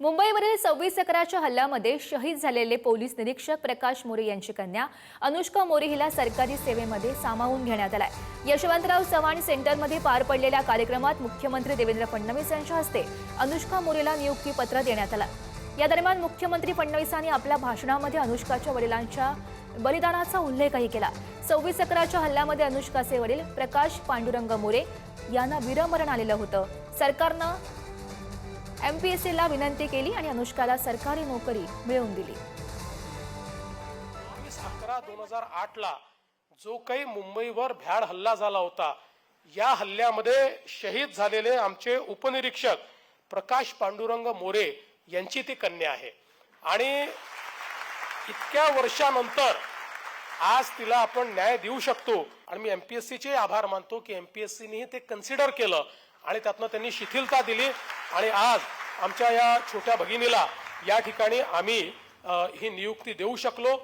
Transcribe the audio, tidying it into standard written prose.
मुंबईवरील 26/11च्या हल्ल्यामध्ये शहीद झालेले पोलीस निरीक्षक प्रकाश मोरे यांची कन्या अनुष्का मोरे हिला सरकारी सेवेमध्ये सामावून घेण्यात आलाय। यशवंतराव चव्हाण सेंटरमध्ये पार पडलेल्या कार्यक्रमात मुख्यमंत्री देवेंद्र फडणवीस यांच्या हस्ते अनुष्का मोरेला नियुक्ती पत्र देण्यात आलं। या दरम्यान मुख्यमंत्री फडणवीसांनी आपल्या भाषणामध्ये अनुष्काच्या वडिलांच्या बलिदानाचा उल्लेखही केला। 26/11च्या हल्ल्यामध्ये अनुष्काचे वडील प्रकाश पांडुरंग मोरे यांना वीरमरण आलेलं होतं। सरकारनं एमपीएससीला विनंती केली आणि अनुष्काला सरकारी नोकरी मिळवून दिली। 22/11/2008 ला जो काही मुंबईवर भ्याड हल्ला झाला होता, या हल्ल्यामध्ये शहीद झालेले आमचे उपनिरीक्षक प्रकाश पांडुरंग मोरे यांची ती कन्या आहे आणि इतक्या वर्षानंतर आज तिला आपण न्याय देऊ शकतो। आणि मी एमपीएससीचे आभार मानतो की एमपीएससीने ते कन्सिडर केलं आणि त्यातनं त्यांनी शिथिलता दिली आणि आज आमच्या या छोट्या भगिनीला या ठिकाणी आम्ही ही नियुक्ती देऊ शकलो।